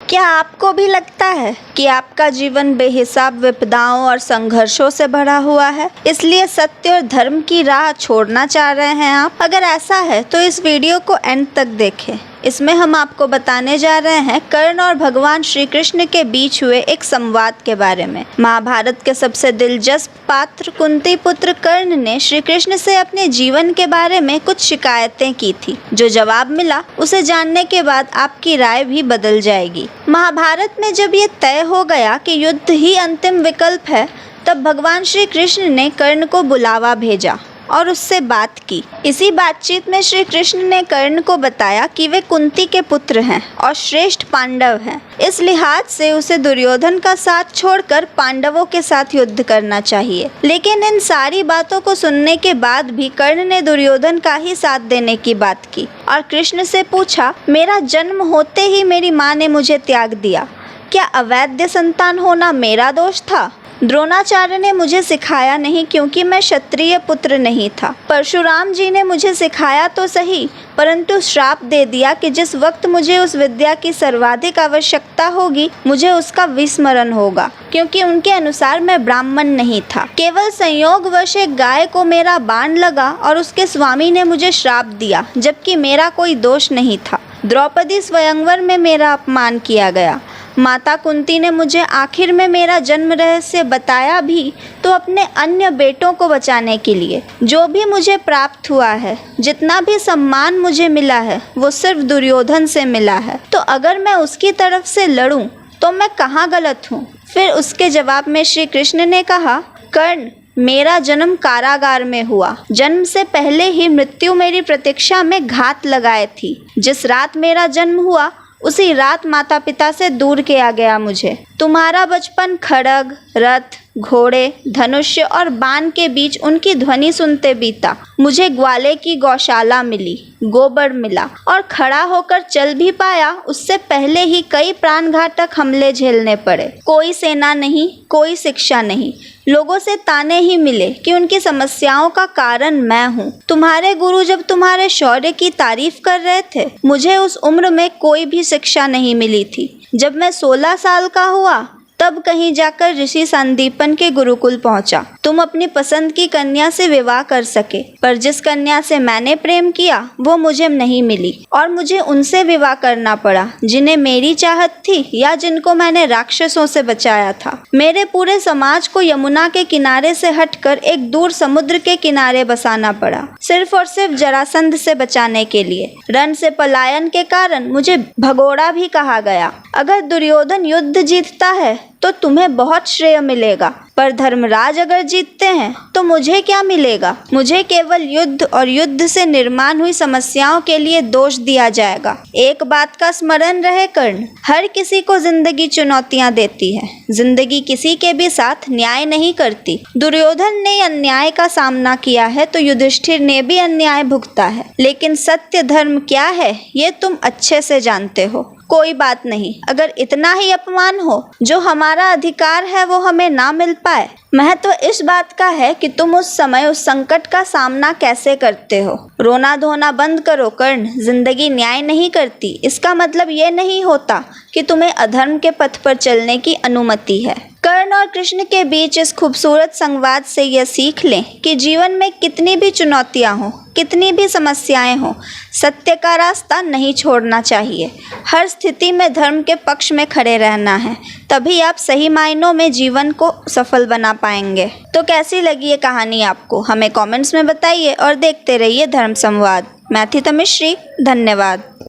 क्या आपको भी लगता है कि आपका जीवन बेहिसाब विपदाओं और संघर्षों से भरा हुआ है, इसलिए सत्य और धर्म की राह छोड़ना चाह रहे हैं आप? अगर ऐसा है तो इस वीडियो को एंड तक देखें। इसमें हम आपको बताने जा रहे हैं कर्ण और भगवान श्री कृष्ण के बीच हुए एक संवाद के बारे में। महाभारत के सबसे दिलचस्प पात्र कुंती पुत्र कर्ण ने श्री कृष्ण से अपने जीवन के बारे में कुछ शिकायतें की थी। जो जवाब मिला उसे जानने के बाद आपकी राय भी बदल जाएगी। महाभारत में जब ये तय हो गया कि युद्ध ही अंतिम विकल्प है, तब भगवान श्री कृष्ण ने कर्ण को बुलावा भेजा और उससे बात की। इसी बातचीत में श्री कृष्ण ने कर्ण को बताया कि वे कुंती के पुत्र हैं और श्रेष्ठ पांडव हैं। इस लिहाज से उसे दुर्योधन का साथ छोड़कर पांडवों के साथ युद्ध करना चाहिए। लेकिन इन सारी बातों को सुनने के बाद भी कर्ण ने दुर्योधन का ही साथ देने की बात की और कृष्ण से पूछा, मेरा जन्म होते ही मेरी माँ ने मुझे त्याग दिया, क्या अवैध संतान होना मेरा दोष था? द्रोणाचार्य ने मुझे सिखाया नहीं क्योंकि मैं क्षत्रिय पुत्र नहीं था। परशुराम जी ने मुझे सिखाया तो सही, परंतु श्राप दे दिया कि जिस वक्त मुझे उस विद्या की सर्वाधिक आवश्यकता होगी, मुझे उसका विस्मरण होगा, क्योंकि उनके अनुसार मैं ब्राह्मण नहीं था। केवल संयोगवश एक गाय को मेरा बाण लगा और उसके स्वामी ने मुझे श्राप दिया, जबकि मेरा कोई दोष नहीं था। द्रौपदी स्वयंवर में मेरा अपमान किया गया। माता कुंती ने मुझे आखिर में मेरा जन्म रहस्य बताया भी तो अपने अन्य बेटों को बचाने के लिए। जो भी मुझे प्राप्त हुआ है, जितना भी सम्मान मुझे मिला है, वो सिर्फ दुर्योधन से मिला है। तो अगर मैं उसकी तरफ से लड़ूं तो मैं कहाँ गलत हूँ? फिर उसके जवाब में श्री कृष्ण ने कहा, कर्ण, मेरा जन्म कारागार में हुआ। जन्म से पहले ही मृत्यु मेरी प्रतीक्षा में घात लगाए थी। जिस रात मेरा जन्म हुआ उसी रात माता पिता से दूर किया गया मुझे। तुम्हारा बचपन खड्ग, रथ, घोड़े, धनुष्य और बाण के बीच उनकी ध्वनि सुनते बीता। मुझे ग्वाले की गौशाला मिली, गोबर मिला और खड़ा होकर चल भी पाया, उससे पहले ही कई प्राणघातक हमले झेलने पड़े। कोई सेना नहीं, कोई शिक्षा नहीं, लोगों से ताने ही मिले कि उनकी समस्याओं का कारण मैं हूँ। तुम्हारे गुरु जब तुम्हारे शौर्य की तारीफ कर रहे थे, मुझे उस उम्र में कोई भी शिक्षा नहीं मिली थी। जब मैं 16 साल का हुआ तब कहीं जाकर ऋषि संदीपन के गुरुकुल पहुंचा। तुम अपनी पसंद की कन्या से विवाह कर सके, पर जिस कन्या से मैंने प्रेम किया वो मुझे नहीं मिली और मुझे उनसे विवाह करना पड़ा जिन्हें मेरी चाहत थी या जिनको मैंने राक्षसों से बचाया था। मेरे पूरे समाज को यमुना के किनारे से हटकर एक दूर समुद्र के किनारे बसाना पड़ा, सिर्फ और सिर्फ जरासंध से बचाने के लिए। रण से पलायन के कारण मुझे भगोड़ा भी कहा गया। अगर दुर्योधन युद्ध जीतता है तो तुम्हें बहुत श्रेय मिलेगा, पर धर्मराज अगर जीतते हैं तो मुझे क्या मिलेगा? मुझे केवल युद्ध और युद्ध से निर्माण हुई समस्याओं के लिए दोष दिया जाएगा। एक बात का स्मरण रहे कर्ण, हर किसी को जिंदगी चुनौतियां देती है। जिंदगी किसी के भी साथ न्याय नहीं करती। दुर्योधन ने अन्याय का सामना किया है तो युधिष्ठिर ने भी अन्याय भुगता है, लेकिन सत्य धर्म क्या है ये तुम अच्छे से जानते हो। कोई बात नहीं, अगर इतना ही अपमान हो, जो हमारा अधिकार है वो हमें ना मिल पाए। महत्व इस बात का है कि तुम उस समय उस संकट का सामना कैसे करते हो। रोना धोना बंद करो कर्ण, जिंदगी न्याय नहीं करती। इसका मतलब ये नहीं होता कि तुम्हें अधर्म के पथ पर चलने की अनुमति है। कर्ण और कृष्ण के बीच इस खूबसूरत संवाद से यह सीख लें कि जीवन में कितनी भी चुनौतियां हों, कितनी भी समस्याएं हों, सत्य का रास्ता नहीं छोड़ना चाहिए। हर स्थिति में धर्म के पक्ष में खड़े रहना है, तभी आप सही मायनों में जीवन को सफल बना पाएंगे। तो कैसी लगी ये कहानी आपको? हमें कमेंट्स में बताइए और देखते रहिए धर्म संवाद। मैं थी तमिश्री, धन्यवाद।